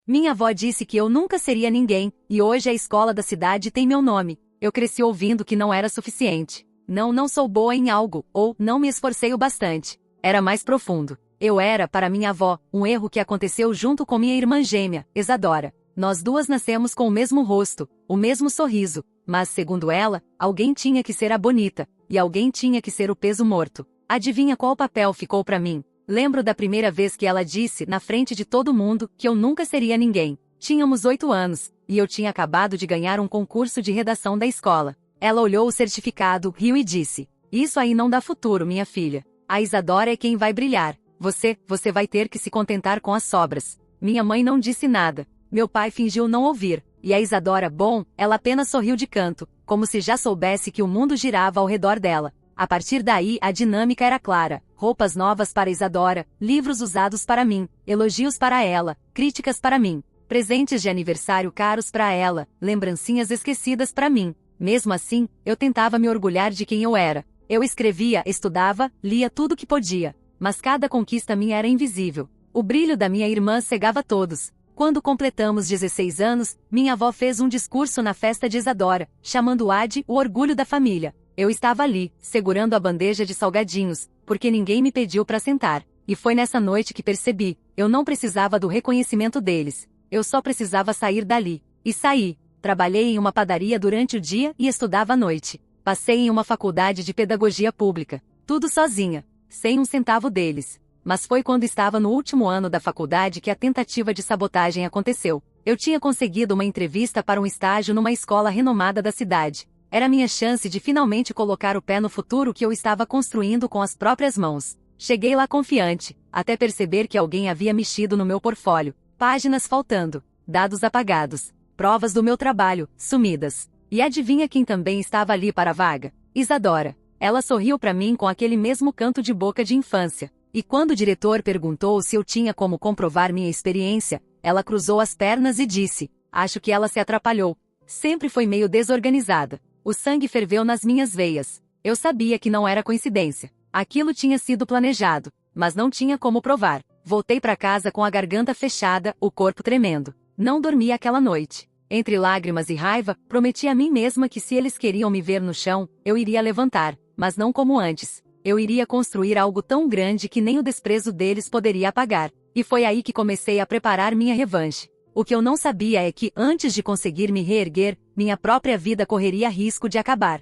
Minha avó disse que eu nunca seria ninguém, e hoje a escola da cidade tem meu nome. Eu cresci ouvindo que não era suficiente. Não sou boa em algo, ou não me esforcei o bastante. Era mais profundo. Eu era, para minha avó, um erro que aconteceu junto com minha irmã gêmea, Isadora. Nós duas nascemos com o mesmo rosto, o mesmo sorriso, mas, segundo ela, alguém tinha que ser a bonita, e alguém tinha que ser o peso morto. Adivinha qual papel ficou para mim? Lembro da primeira vez que ela disse, na frente de todo mundo, que eu nunca seria ninguém. Tínhamos 8 anos, e eu tinha acabado de ganhar um concurso de redação da escola. Ela olhou o certificado, riu e disse: "Isso aí não dá futuro, minha filha. A Isadora é quem vai brilhar. Você vai ter que se contentar com as sobras." Minha mãe não disse nada. Meu pai fingiu não ouvir. E a Isadora, bom, ela apenas sorriu de canto, como se já soubesse que o mundo girava ao redor dela. A partir daí a dinâmica era clara. Roupas novas para Isadora, livros usados para mim, elogios para ela, críticas para mim, presentes de aniversário caros para ela, lembrancinhas esquecidas para mim. Mesmo assim, eu tentava me orgulhar de quem eu era. Eu escrevia, estudava, lia tudo que podia. Mas cada conquista minha era invisível. O brilho da minha irmã cegava todos. Quando completamos 16 anos, minha avó fez um discurso na festa de Isadora, chamando Adi o orgulho da família. Eu estava ali, segurando a bandeja de salgadinhos, porque ninguém me pediu para sentar. E foi nessa noite que percebi, eu não precisava do reconhecimento deles. Eu só precisava sair dali. E saí. Trabalhei em uma padaria durante o dia e estudava à noite. Passei em uma faculdade de pedagogia pública. Tudo sozinha. Sem um centavo deles. Mas foi quando estava no último ano da faculdade que a tentativa de sabotagem aconteceu. Eu tinha conseguido uma entrevista para um estágio numa escola renomada da cidade. Era minha chance de finalmente colocar o pé no futuro que eu estava construindo com as próprias mãos. Cheguei lá confiante, até perceber que alguém havia mexido no meu portfólio. Páginas faltando, dados apagados, provas do meu trabalho, sumidas. E adivinha quem também estava ali para a vaga? Isadora. Ela sorriu para mim com aquele mesmo canto de boca de infância. E quando o diretor perguntou se eu tinha como comprovar minha experiência, ela cruzou as pernas e disse: "Acho que ela se atrapalhou. Sempre foi meio desorganizada." O sangue ferveu nas minhas veias. Eu sabia que não era coincidência. Aquilo tinha sido planejado, mas não tinha como provar. Voltei para casa com a garganta fechada, o corpo tremendo. Não dormi aquela noite. Entre lágrimas e raiva, prometi a mim mesma que se eles queriam me ver no chão, eu iria levantar, mas não como antes. Eu iria construir algo tão grande que nem o desprezo deles poderia apagar. E foi aí que comecei a preparar minha revanche. O que eu não sabia é que, antes de conseguir me reerguer, minha própria vida correria risco de acabar.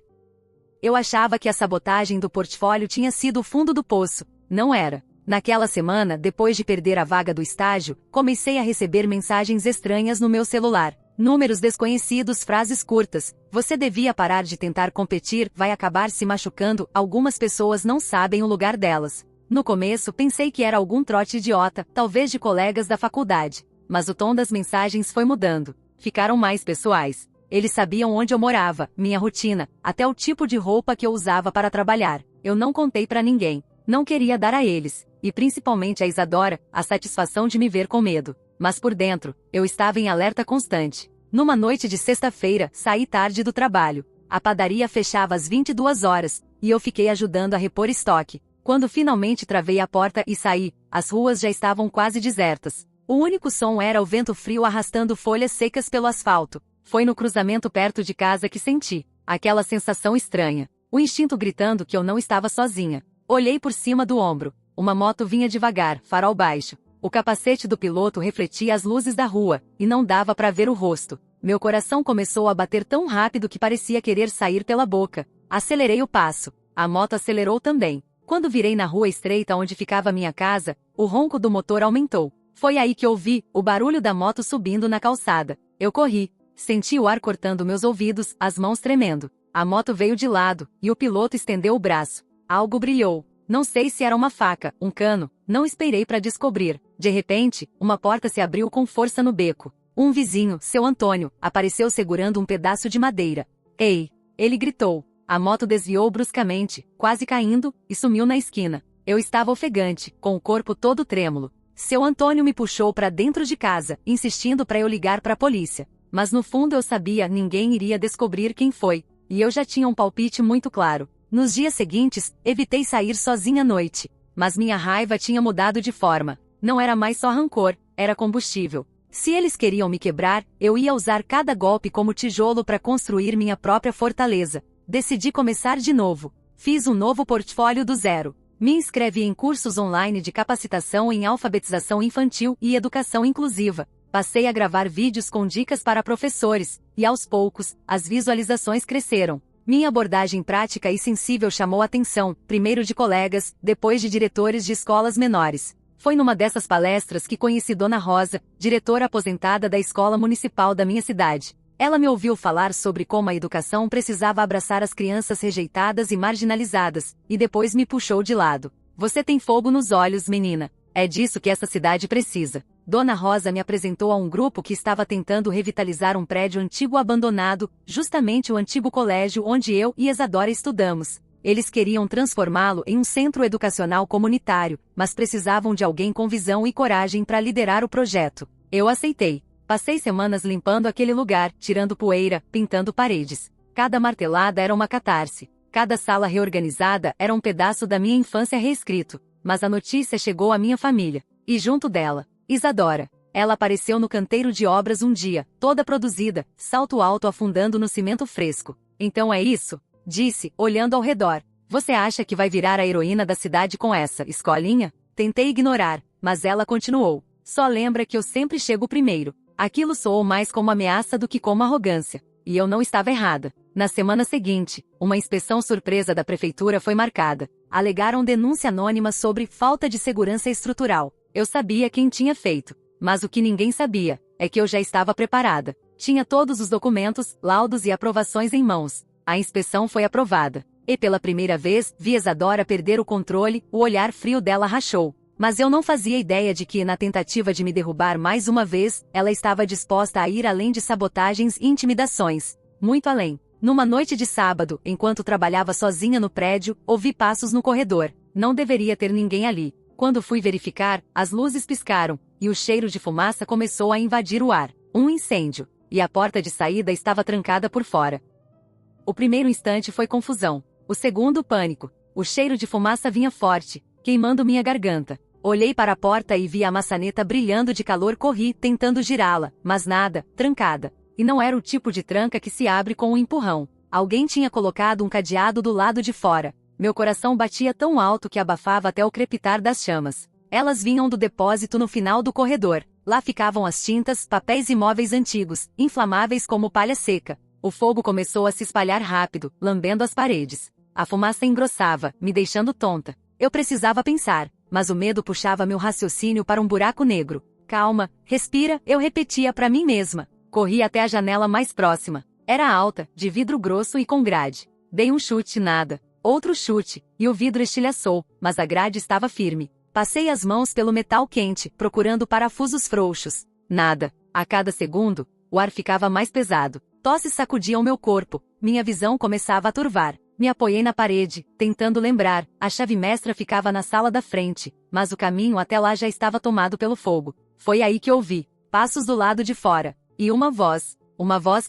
Eu achava que a sabotagem do portfólio tinha sido o fundo do poço. Não era. Naquela semana, depois de perder a vaga do estágio, comecei a receber mensagens estranhas no meu celular. Números desconhecidos, frases curtas. "Você devia parar de tentar competir, vai acabar se machucando, algumas pessoas não sabem o lugar delas." No começo pensei que era algum trote idiota, talvez de colegas da faculdade. Mas o tom das mensagens foi mudando. Ficaram mais pessoais. Eles sabiam onde eu morava, minha rotina, até o tipo de roupa que eu usava para trabalhar. Eu não contei para ninguém. Não queria dar a eles, e principalmente a Isadora, a satisfação de me ver com medo. Mas por dentro, eu estava em alerta constante. Numa noite de sexta-feira, saí tarde do trabalho. A padaria fechava às 22 horas, e eu fiquei ajudando a repor estoque. Quando finalmente travei a porta e saí, as ruas já estavam quase desertas. O único som era o vento frio arrastando folhas secas pelo asfalto. Foi no cruzamento perto de casa que senti aquela sensação estranha. O instinto gritando que eu não estava sozinha. Olhei por cima do ombro. Uma moto vinha devagar, farol baixo. O capacete do piloto refletia as luzes da rua, e não dava para ver o rosto. Meu coração começou a bater tão rápido que parecia querer sair pela boca. Acelerei o passo. A moto acelerou também. Quando virei na rua estreita onde ficava minha casa, o ronco do motor aumentou. Foi aí que ouvi o barulho da moto subindo na calçada. Eu corri. Senti o ar cortando meus ouvidos, as mãos tremendo. A moto veio de lado, e o piloto estendeu o braço. Algo brilhou. Não sei se era uma faca, um cano, não esperei para descobrir. De repente, uma porta se abriu com força no beco. Um vizinho, seu Antônio, apareceu segurando um pedaço de madeira. "Ei!" Ele gritou. A moto desviou bruscamente, quase caindo, e sumiu na esquina. Eu estava ofegante, com o corpo todo trêmulo. Seu Antônio me puxou para dentro de casa, insistindo para eu ligar para a polícia. Mas no fundo eu sabia, ninguém iria descobrir quem foi. E eu já tinha um palpite muito claro. Nos dias seguintes, evitei sair sozinha à noite. Mas minha raiva tinha mudado de forma. Não era mais só rancor, era combustível. Se eles queriam me quebrar, eu ia usar cada golpe como tijolo para construir minha própria fortaleza. Decidi começar de novo. Fiz um novo portfólio do zero. Me inscrevi em cursos online de capacitação em alfabetização infantil e educação inclusiva. Passei a gravar vídeos com dicas para professores, e aos poucos, as visualizações cresceram. Minha abordagem prática e sensível chamou a atenção, primeiro de colegas, depois de diretores de escolas menores. Foi numa dessas palestras que conheci Dona Rosa, diretora aposentada da escola municipal da minha cidade. Ela me ouviu falar sobre como a educação precisava abraçar as crianças rejeitadas e marginalizadas, e depois me puxou de lado. Você tem fogo nos olhos, menina. É disso que essa cidade precisa. Dona Rosa me apresentou a um grupo que estava tentando revitalizar um prédio antigo abandonado, justamente o antigo colégio onde eu e Isadora estudamos. Eles queriam transformá-lo em um centro educacional comunitário, mas precisavam de alguém com visão e coragem para liderar o projeto. Eu aceitei. Passei semanas limpando aquele lugar, tirando poeira, pintando paredes. Cada martelada era uma catarse. Cada sala reorganizada era um pedaço da minha infância reescrito. Mas a notícia chegou à minha família. E junto dela, Isadora. Ela apareceu no canteiro de obras um dia, toda produzida, salto alto afundando no cimento fresco. Então é isso? Disse, olhando ao redor. Você acha que vai virar a heroína da cidade com essa escolinha? Tentei ignorar, mas ela continuou. Só lembra que eu sempre chego primeiro. Aquilo soou mais como ameaça do que como arrogância. E eu não estava errada. Na semana seguinte, uma inspeção surpresa da prefeitura foi marcada. Alegaram denúncia anônima sobre falta de segurança estrutural. Eu sabia quem tinha feito. Mas o que ninguém sabia é que eu já estava preparada. Tinha todos os documentos, laudos e aprovações em mãos. A inspeção foi aprovada. E pela primeira vez, vi Isadora perder o controle, o olhar frio dela rachou. Mas eu não fazia ideia de que, na tentativa de me derrubar mais uma vez, ela estava disposta a ir além de sabotagens e intimidações. Muito além. Numa noite de sábado, enquanto trabalhava sozinha no prédio, ouvi passos no corredor. Não deveria ter ninguém ali. Quando fui verificar, as luzes piscaram, e o cheiro de fumaça começou a invadir o ar. Um incêndio. E a porta de saída estava trancada por fora. O primeiro instante foi confusão. O segundo, pânico. O cheiro de fumaça vinha forte, queimando minha garganta. Olhei para a porta e vi a maçaneta brilhando de calor. Corri, tentando girá-la, mas nada, trancada. E não era o tipo de tranca que se abre com um empurrão. Alguém tinha colocado um cadeado do lado de fora. Meu coração batia tão alto que abafava até o crepitar das chamas. Elas vinham do depósito no final do corredor. Lá ficavam as tintas, papéis e móveis antigos, inflamáveis como palha seca. O fogo começou a se espalhar rápido, lambendo as paredes. A fumaça engrossava, me deixando tonta. Eu precisava pensar, mas o medo puxava meu raciocínio para um buraco negro. Calma, respira, eu repetia para mim mesma. Corri até a janela mais próxima. Era alta, de vidro grosso e com grade. Dei um chute, nada. Outro chute, e o vidro estilhaçou, mas a grade estava firme. Passei as mãos pelo metal quente, procurando parafusos frouxos. Nada. A cada segundo, o ar ficava mais pesado. Tosse sacudiam meu corpo. Minha visão começava a turvar. Me apoiei na parede, tentando lembrar. A chave mestra ficava na sala da frente, mas o caminho até lá já estava tomado pelo fogo. Foi aí que ouvi passos do lado de fora. E uma voz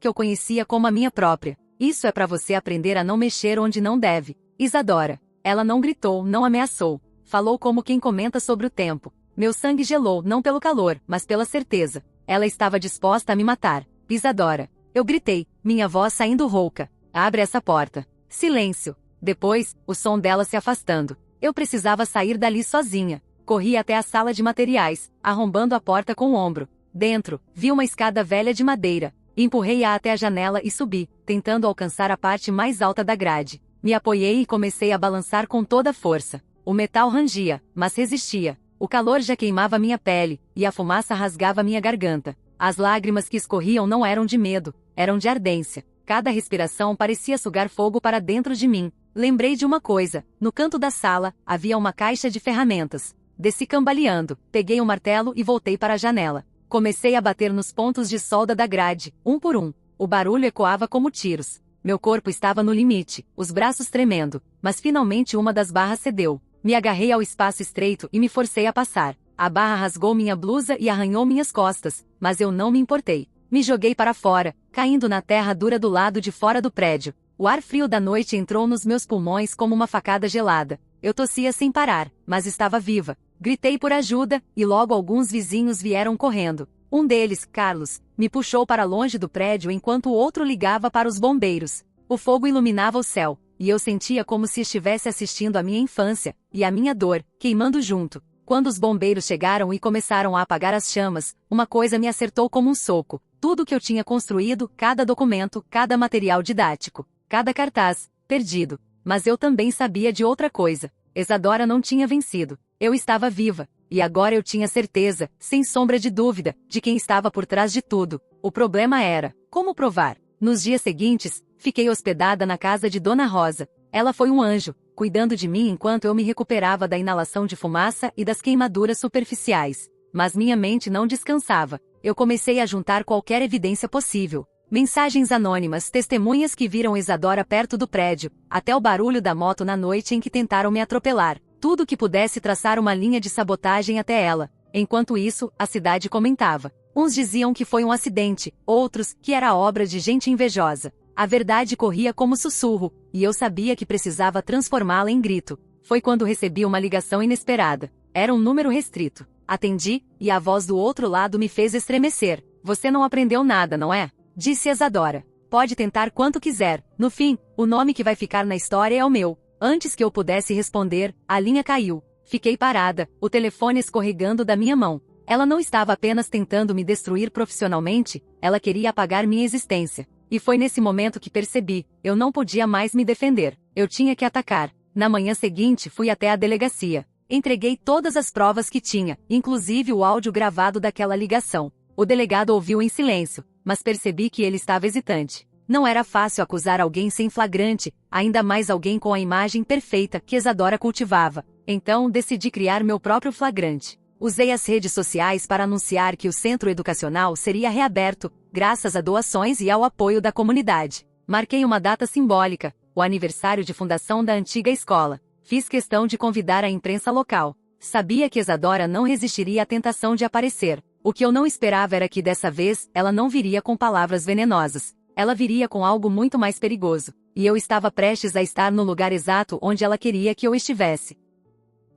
que eu conhecia como a minha própria. Isso é para você aprender a não mexer onde não deve. Isadora. Ela não gritou, não ameaçou. Falou como quem comenta sobre o tempo. Meu sangue gelou, não pelo calor, mas pela certeza. Ela estava disposta a me matar. Isadora. Eu gritei, minha voz saindo rouca. Abre essa porta. Silêncio. Depois, o som dela se afastando. Eu precisava sair dali sozinha. Corri até a sala de materiais, arrombando a porta com o ombro. Dentro, vi uma escada velha de madeira. Empurrei-a até a janela e subi, tentando alcançar a parte mais alta da grade. Me apoiei e comecei a balançar com toda a força. O metal rangia, mas resistia. O calor já queimava minha pele, e a fumaça rasgava minha garganta. As lágrimas que escorriam não eram de medo, eram de ardência. Cada respiração parecia sugar fogo para dentro de mim. Lembrei de uma coisa. No canto da sala, havia uma caixa de ferramentas. Desci cambaleando, peguei um martelo e voltei para a janela. Comecei a bater nos pontos de solda da grade, um por um. O barulho ecoava como tiros. Meu corpo estava no limite, os braços tremendo, mas finalmente uma das barras cedeu. Me agarrei ao espaço estreito e me forcei a passar. A barra rasgou minha blusa e arranhou minhas costas, mas eu não me importei. Me joguei para fora, caindo na terra dura do lado de fora do prédio. O ar frio da noite entrou nos meus pulmões como uma facada gelada. Eu tossia sem parar, mas estava viva. Gritei por ajuda, e logo alguns vizinhos vieram correndo. Um deles, Carlos, me puxou para longe do prédio enquanto o outro ligava para os bombeiros. O fogo iluminava o céu, e eu sentia como se estivesse assistindo à minha infância, e a minha dor, queimando junto. Quando os bombeiros chegaram e começaram a apagar as chamas, uma coisa me acertou como um soco. Tudo que eu tinha construído, cada documento, cada material didático, cada cartaz, perdido. Mas eu também sabia de outra coisa. Isadora não tinha vencido. Eu estava viva. E agora eu tinha certeza, sem sombra de dúvida, de quem estava por trás de tudo. O problema era, como provar? Nos dias seguintes, fiquei hospedada na casa de Dona Rosa. Ela foi um anjo, cuidando de mim enquanto eu me recuperava da inalação de fumaça e das queimaduras superficiais. Mas minha mente não descansava. Eu comecei a juntar qualquer evidência possível. Mensagens anônimas, testemunhas que viram Isadora perto do prédio, até o barulho da moto na noite em que tentaram me atropelar. Tudo que pudesse traçar uma linha de sabotagem até ela. Enquanto isso, a cidade comentava. Uns diziam que foi um acidente, outros, que era obra de gente invejosa. A verdade corria como sussurro, e eu sabia que precisava transformá-la em grito. Foi quando recebi uma ligação inesperada. Era um número restrito. Atendi, e a voz do outro lado me fez estremecer. Você não aprendeu nada, não é? Disse Isadora. Pode tentar quanto quiser. No fim, o nome que vai ficar na história é o meu. Antes que eu pudesse responder, a linha caiu. Fiquei parada, o telefone escorregando da minha mão. Ela não estava apenas tentando me destruir profissionalmente, ela queria apagar minha existência. E foi nesse momento que percebi, eu não podia mais me defender. Eu tinha que atacar. Na manhã seguinte fui até a delegacia. Entreguei todas as provas que tinha, inclusive o áudio gravado daquela ligação. O delegado ouviu em silêncio, mas percebi que ele estava hesitante. Não era fácil acusar alguém sem flagrante, ainda mais alguém com a imagem perfeita que Isadora cultivava. Então decidi criar meu próprio flagrante. Usei as redes sociais para anunciar que o centro educacional seria reaberto, graças a doações e ao apoio da comunidade. Marquei uma data simbólica, o aniversário de fundação da antiga escola. Fiz questão de convidar a imprensa local. Sabia que Isadora não resistiria à tentação de aparecer. O que eu não esperava era que dessa vez, ela não viria com palavras venenosas. Ela viria com algo muito mais perigoso. E eu estava prestes a estar no lugar exato onde ela queria que eu estivesse.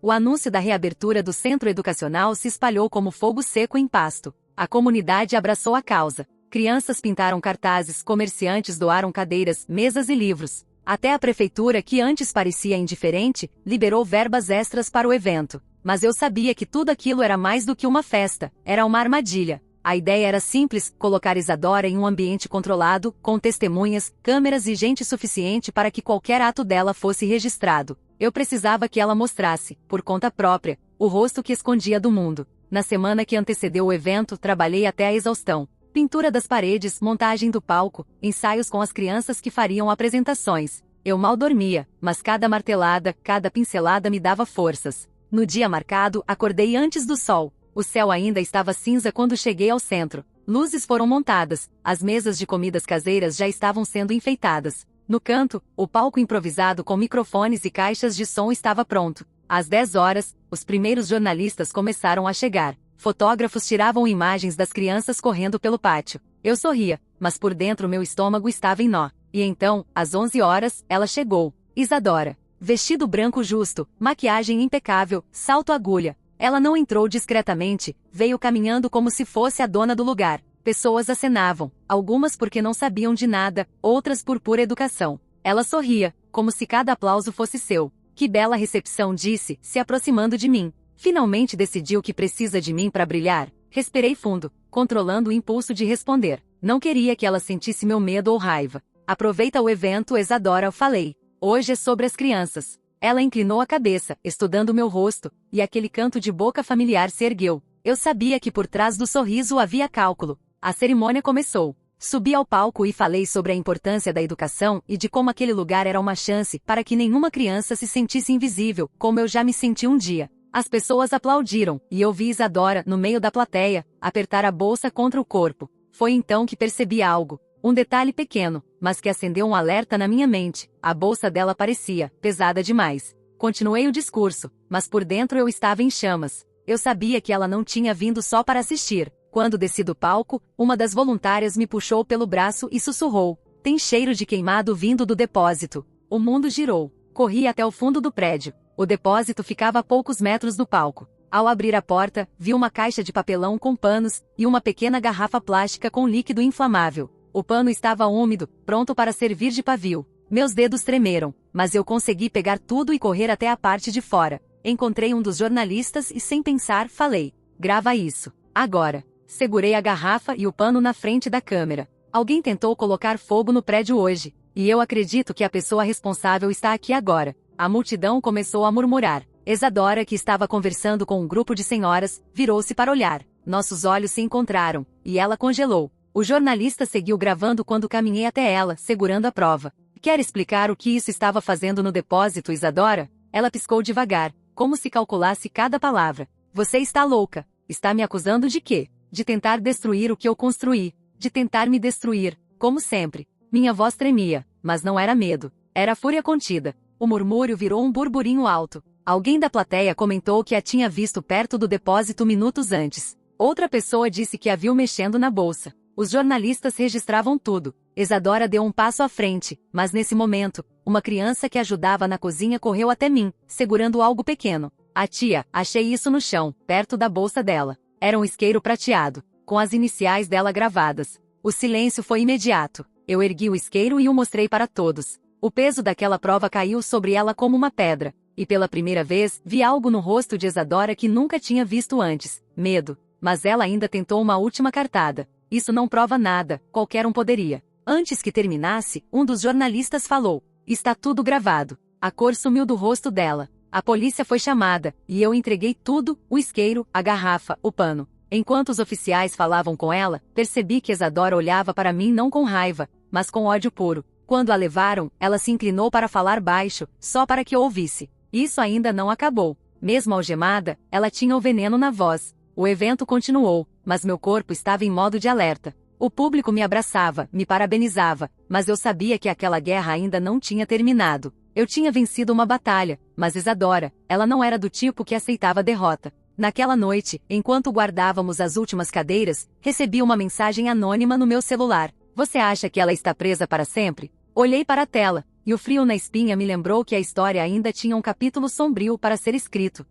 O anúncio da reabertura do centro educacional se espalhou como fogo seco em pasto. A comunidade abraçou a causa. Crianças pintaram cartazes, comerciantes doaram cadeiras, mesas e livros. Até a prefeitura, que antes parecia indiferente, liberou verbas extras para o evento. Mas eu sabia que tudo aquilo era mais do que uma festa, era uma armadilha. A ideia era simples, colocar Isadora em um ambiente controlado, com testemunhas, câmeras e gente suficiente para que qualquer ato dela fosse registrado. Eu precisava que ela mostrasse, por conta própria, o rosto que escondia do mundo. Na semana que antecedeu o evento, trabalhei até a exaustão. Pintura das paredes, montagem do palco, ensaios com as crianças que fariam apresentações. Eu mal dormia, mas cada martelada, cada pincelada me dava forças. No dia marcado, acordei antes do sol. O céu ainda estava cinza quando cheguei ao centro. Luzes foram montadas, as mesas de comidas caseiras já estavam sendo enfeitadas. No canto, o palco improvisado com microfones e caixas de som estava pronto. Às 10 horas, os primeiros jornalistas começaram a chegar. Fotógrafos tiravam imagens das crianças correndo pelo pátio. Eu sorria, mas por dentro meu estômago estava em nó. E então, às 11 horas, ela chegou. Isadora. Vestido branco justo, maquiagem impecável, salto agulha. Ela não entrou discretamente, veio caminhando como se fosse a dona do lugar. Pessoas acenavam, algumas porque não sabiam de nada, outras por pura educação. Ela sorria, como se cada aplauso fosse seu. Que bela recepção, disse, se aproximando de mim. Finalmente decidiu que precisa de mim para brilhar. Respirei fundo, controlando o impulso de responder. Não queria que ela sentisse meu medo ou raiva. Aproveita o evento, Isadora, falei. Hoje é sobre as crianças. Ela inclinou a cabeça, estudando meu rosto, e aquele canto de boca familiar se ergueu. Eu sabia que por trás do sorriso havia cálculo. A cerimônia começou. Subi ao palco e falei sobre a importância da educação e de como aquele lugar era uma chance para que nenhuma criança se sentisse invisível, como eu já me senti um dia. As pessoas aplaudiram, e eu vi Isadora, no meio da plateia, apertar a bolsa contra o corpo. Foi então que percebi algo. Um detalhe pequeno, mas que acendeu um alerta na minha mente. A bolsa dela parecia pesada demais. Continuei o discurso, mas por dentro eu estava em chamas. Eu sabia que ela não tinha vindo só para assistir. Quando desci do palco, uma das voluntárias me puxou pelo braço e sussurrou. Tem cheiro de queimado vindo do depósito. O mundo girou. Corri até o fundo do prédio. O depósito ficava a poucos metros do palco. Ao abrir a porta, vi uma caixa de papelão com panos e uma pequena garrafa plástica com líquido inflamável. O pano estava úmido, pronto para servir de pavio. Meus dedos tremeram, mas eu consegui pegar tudo e correr até a parte de fora. Encontrei um dos jornalistas e, sem pensar, falei: grava isso. Agora. Segurei a garrafa e o pano na frente da câmera. Alguém tentou colocar fogo no prédio hoje, e eu acredito que a pessoa responsável está aqui agora. A multidão começou a murmurar. Isadora, que estava conversando com um grupo de senhoras, virou-se para olhar. Nossos olhos se encontraram, e ela congelou. O jornalista seguiu gravando quando caminhei até ela, segurando a prova. Quer explicar o que isso estava fazendo no depósito, Isadora? Ela piscou devagar, como se calculasse cada palavra. Você está louca. Está me acusando de quê? De tentar destruir o que eu construí. De tentar me destruir, como sempre. Minha voz tremia, mas não era medo. Era fúria contida. O murmúrio virou um burburinho alto. Alguém da plateia comentou que a tinha visto perto do depósito minutos antes. Outra pessoa disse que a viu mexendo na bolsa. Os jornalistas registravam tudo. Isadora deu um passo à frente, mas nesse momento, uma criança que ajudava na cozinha correu até mim, segurando algo pequeno. A tia, achei isso no chão, perto da bolsa dela. Era um isqueiro prateado, com as iniciais dela gravadas. O silêncio foi imediato. Eu ergui o isqueiro e o mostrei para todos. O peso daquela prova caiu sobre ela como uma pedra. E pela primeira vez, vi algo no rosto de Isadora que nunca tinha visto antes. Medo. Mas ela ainda tentou uma última cartada. Isso não prova nada, qualquer um poderia. Antes que terminasse, um dos jornalistas falou: está tudo gravado. A cor sumiu do rosto dela. A polícia foi chamada, e eu entreguei tudo, o isqueiro, a garrafa, o pano. Enquanto os oficiais falavam com ela, percebi que Isadora olhava para mim não com raiva, mas com ódio puro. Quando a levaram, ela se inclinou para falar baixo, só para que eu ouvisse. Isso ainda não acabou. Mesmo algemada, ela tinha o veneno na voz. O evento continuou, mas meu corpo estava em modo de alerta. O público me abraçava, me parabenizava, mas eu sabia que aquela guerra ainda não tinha terminado. Eu tinha vencido uma batalha, mas Isadora, ela não era do tipo que aceitava a derrota. Naquela noite, enquanto guardávamos as últimas cadeiras, recebi uma mensagem anônima no meu celular. Você acha que ela está presa para sempre? Olhei para a tela, e o frio na espinha me lembrou que a história ainda tinha um capítulo sombrio para ser escrito.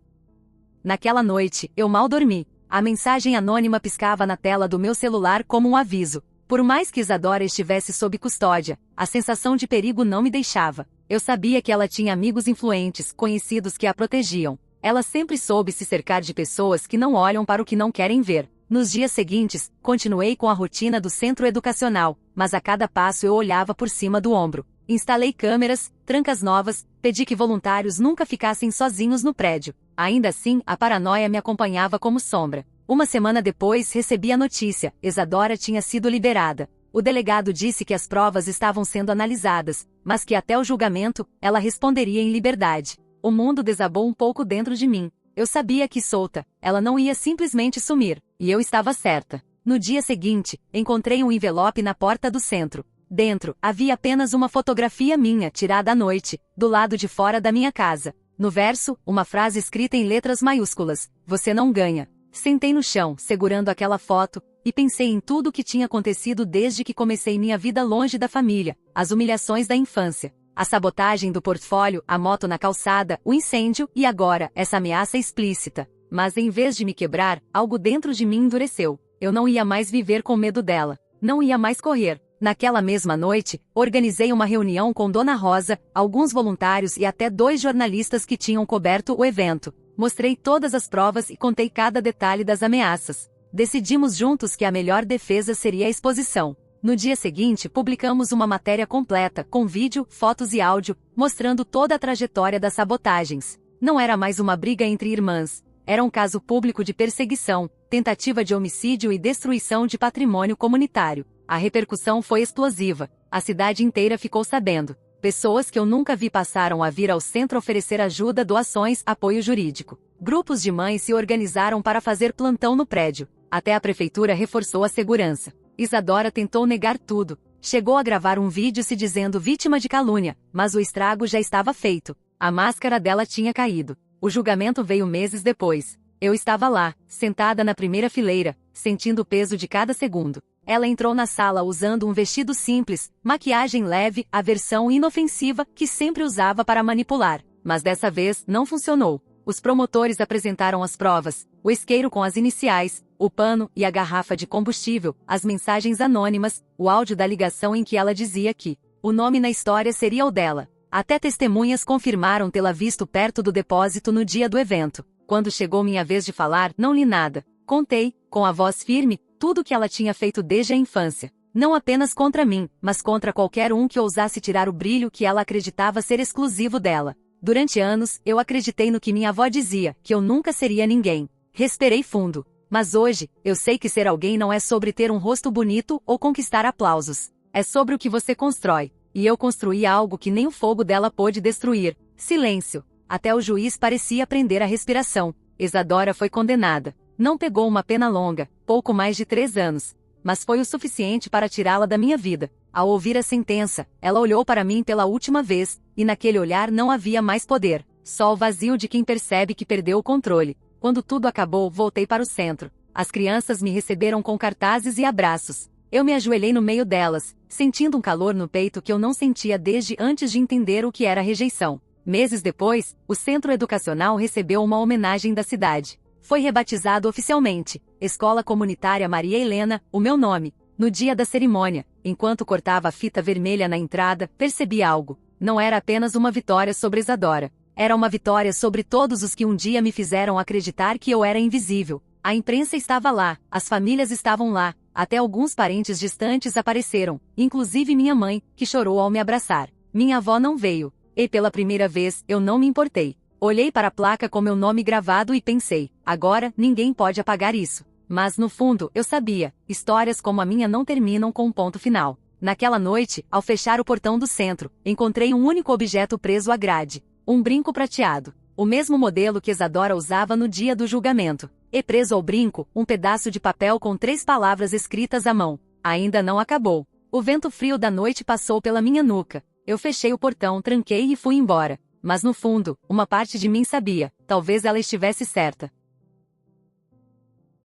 Naquela noite, eu mal dormi. A mensagem anônima piscava na tela do meu celular como um aviso. Por mais que Isadora estivesse sob custódia, a sensação de perigo não me deixava. Eu sabia que ela tinha amigos influentes, conhecidos que a protegiam. Ela sempre soube se cercar de pessoas que não olham para o que não querem ver. Nos dias seguintes, continuei com a rotina do centro educacional, mas a cada passo eu olhava por cima do ombro. Instalei câmeras, trancas novas, pedi que voluntários nunca ficassem sozinhos no prédio. Ainda assim, a paranoia me acompanhava como sombra. Uma semana depois recebi a notícia: Isadora tinha sido liberada. O delegado disse que as provas estavam sendo analisadas, mas que até o julgamento, ela responderia em liberdade. O mundo desabou um pouco dentro de mim. Eu sabia que solta, ela não ia simplesmente sumir, e eu estava certa. No dia seguinte, encontrei um envelope na porta do centro. Dentro, havia apenas uma fotografia minha tirada à noite, do lado de fora da minha casa. No verso, uma frase escrita em letras maiúsculas: você não ganha. Sentei no chão, segurando aquela foto, e pensei em tudo o que tinha acontecido desde que comecei minha vida longe da família, as humilhações da infância, a sabotagem do portfólio, a moto na calçada, o incêndio e agora, essa ameaça explícita. Mas em vez de me quebrar, algo dentro de mim endureceu. Eu não ia mais viver com medo dela. Não ia mais correr. Naquela mesma noite, organizei uma reunião com Dona Rosa, alguns voluntários e até 2 jornalistas que tinham coberto o evento. Mostrei todas as provas e contei cada detalhe das ameaças. Decidimos juntos que a melhor defesa seria a exposição. No dia seguinte, publicamos uma matéria completa, com vídeo, fotos e áudio, mostrando toda a trajetória das sabotagens. Não era mais uma briga entre irmãs. Era um caso público de perseguição, tentativa de homicídio e destruição de patrimônio comunitário. A repercussão foi explosiva. A cidade inteira ficou sabendo. Pessoas que eu nunca vi passaram a vir ao centro oferecer ajuda, doações, apoio jurídico. Grupos de mães se organizaram para fazer plantão no prédio. Até a prefeitura reforçou a segurança. Isadora tentou negar tudo. Chegou a gravar um vídeo se dizendo vítima de calúnia, mas o estrago já estava feito. A máscara dela tinha caído. O julgamento veio meses depois. Eu estava lá, sentada na primeira fileira, sentindo o peso de cada segundo. Ela entrou na sala usando um vestido simples, maquiagem leve, a versão inofensiva que sempre usava para manipular. Mas dessa vez, não funcionou. Os promotores apresentaram as provas, o isqueiro com as iniciais, o pano e a garrafa de combustível, as mensagens anônimas, o áudio da ligação em que ela dizia que o nome na história seria o dela. Até testemunhas confirmaram tê-la visto perto do depósito no dia do evento. Quando chegou minha vez de falar, não li nada. Contei, com a voz firme, tudo o que ela tinha feito desde a infância. Não apenas contra mim, mas contra qualquer um que ousasse tirar o brilho que ela acreditava ser exclusivo dela. Durante anos, eu acreditei no que minha avó dizia, que eu nunca seria ninguém. Respirei fundo. Mas hoje, eu sei que ser alguém não é sobre ter um rosto bonito ou conquistar aplausos. É sobre o que você constrói. E eu construí algo que nem o fogo dela pôde destruir. Silêncio. Até o juiz parecia prender a respiração. Isadora foi condenada. Não pegou uma pena longa, pouco mais de 3 anos. Mas foi o suficiente para tirá-la da minha vida. Ao ouvir a sentença, ela olhou para mim pela última vez, e naquele olhar não havia mais poder. Só o vazio de quem percebe que perdeu o controle. Quando tudo acabou, voltei para o centro. As crianças me receberam com cartazes e abraços. Eu me ajoelhei no meio delas, sentindo um calor no peito que eu não sentia desde antes de entender o que era rejeição. Meses depois, o centro educacional recebeu uma homenagem da cidade. Foi rebatizado oficialmente, Escola Comunitária Maria Helena, o meu nome. No dia da cerimônia, enquanto cortava a fita vermelha na entrada, percebi algo. Não era apenas uma vitória sobre Isadora. Era uma vitória sobre todos os que um dia me fizeram acreditar que eu era invisível. A imprensa estava lá, as famílias estavam lá, até alguns parentes distantes apareceram, inclusive minha mãe, que chorou ao me abraçar. Minha avó não veio, e pela primeira vez, eu não me importei. Olhei para a placa com meu nome gravado e pensei, agora, ninguém pode apagar isso. Mas no fundo, eu sabia, histórias como a minha não terminam com um ponto final. Naquela noite, ao fechar o portão do centro, encontrei um único objeto preso à grade. Um brinco prateado. O mesmo modelo que Isadora usava no dia do julgamento. E preso ao brinco, um pedaço de papel com 3 palavras escritas à mão. Ainda não acabou. O vento frio da noite passou pela minha nuca. Eu fechei o portão, tranquei e fui embora. Mas no fundo, uma parte de mim sabia, talvez ela estivesse certa.